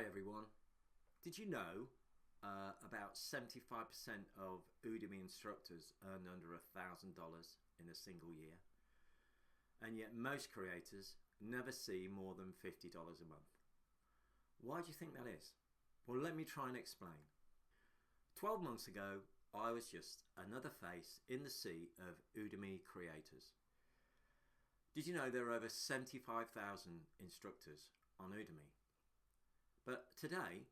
Hi everyone. Did you know about 75% of Udemy instructors earn under $1,000 in a single year? And yet most creators never see more than $50 a month. Why do you think that is? Well, let me try and explain. 12 months ago, I was just another face in the sea of Udemy creators. Did you know there are over 75,000 instructors on Udemy? But today,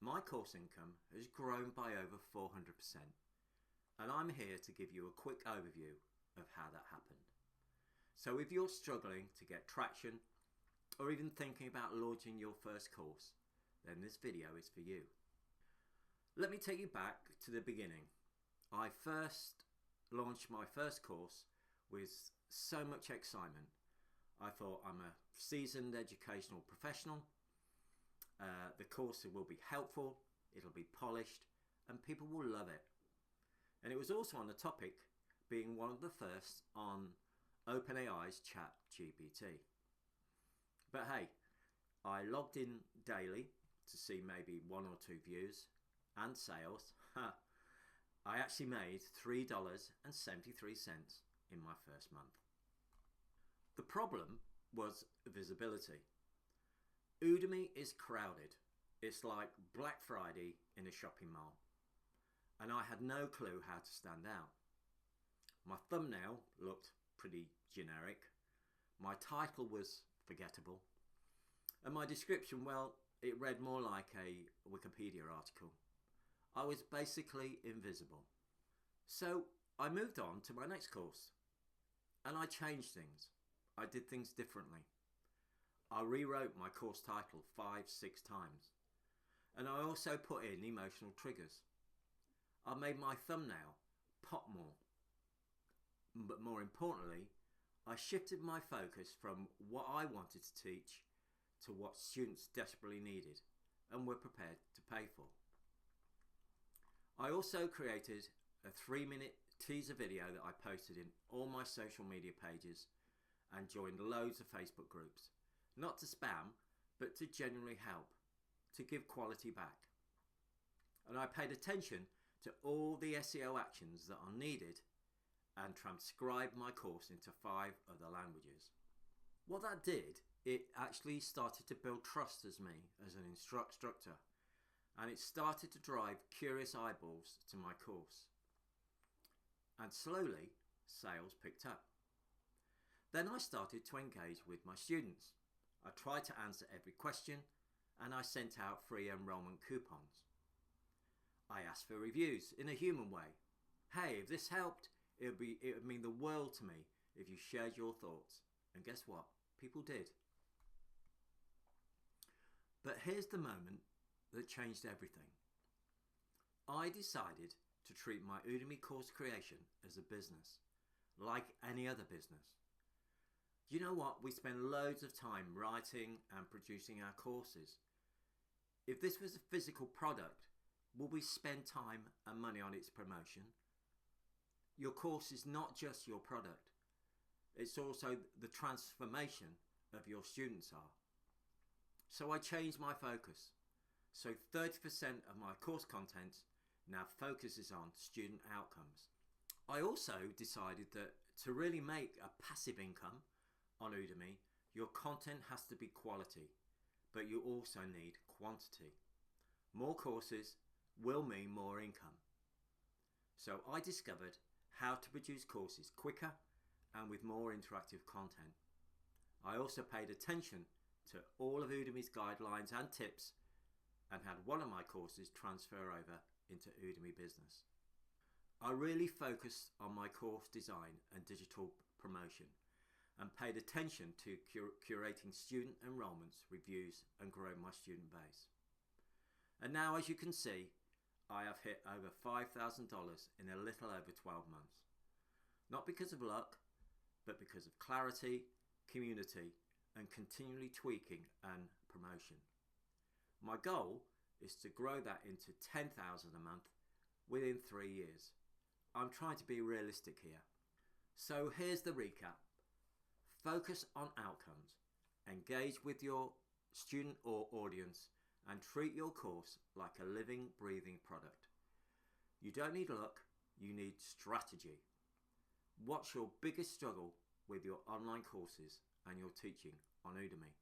my course income has grown by over 400%, and I'm here to give you a quick overview of how that happened. So if you're struggling to get traction, or even thinking about launching your first course, then this video is for you. Let me take you back to the beginning. I first launched my first course with so much excitement. I thought, I'm a seasoned educational professional. The course will be helpful, it'll be polished, and people will love it. And it was also on the topic being one of the first on OpenAI's ChatGPT. But hey, I logged in daily to see maybe 1 or 2 views and sales. I actually made $3.73 in my first month. The problem was visibility. Udemy is crowded. It's like Black Friday in a shopping mall. And I had no clue how to stand out. My thumbnail looked pretty generic. My title was forgettable. And my description, well, it read more like a Wikipedia article. I was basically invisible. So I moved on to my next course. And I changed things. I did things differently. I rewrote my course title 5-6 times, and I also put in emotional triggers. I made my thumbnail pop more, but more importantly, I shifted my focus from what I wanted to teach to what students desperately needed and were prepared to pay for. I also created a 3-minute teaser video that I posted in all my social media pages and joined loads of Facebook groups. Not to spam, but to genuinely help, to give quality back. And I paid attention to all the SEO actions that are needed and transcribed my course into 5 other languages. What that did, it actually started to build trust as me as an instructor, and it started to drive curious eyeballs to my course. And slowly, sales picked up. Then I started to engage with my students. I tried to answer every question, and I sent out free enrollment coupons. I asked for reviews in a human way. Hey, if this helped, it would mean the world to me if you shared your thoughts. And guess what? People did. But here's the moment that changed everything. I decided to treat my Udemy course creation as a business, like any other business. You know what? We spend loads of time writing and producing our courses. If this was a physical product, will we spend time and money on its promotion? Your course is not just your product. It's also the transformation of your students are. So I changed my focus. So 30% of my course content now focuses on student outcomes. I also decided that to really make a passive income on Udemy, your content has to be quality, but you also need quantity. More courses will mean more income. So I discovered how to produce courses quicker and with more interactive content. I also paid attention to all of Udemy's guidelines and tips and had one of my courses transfer over into Udemy Business. I really focused on my course design and digital promotion, and paid attention to curating student enrollments, reviews, and growing my student base. And now, as you can see, I have hit over $5,000 in a little over 12 months. Not because of luck, but because of clarity, community, and continually tweaking and promotion. My goal is to grow that into $10,000 a month within 3 years. I'm trying to be realistic here. So here's the recap. Focus on outcomes. Engage with your student or audience and treat your course like a living, breathing product. You don't need luck, you need strategy. What's your biggest struggle with your online courses and your teaching on Udemy?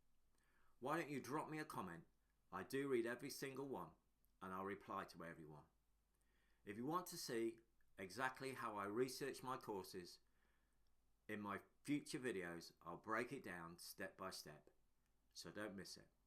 Why don't you drop me a comment? I do read every single one and I'll reply to everyone. If you want to see exactly how I research my courses, in my future videos I'll break it down step by step, so don't miss it.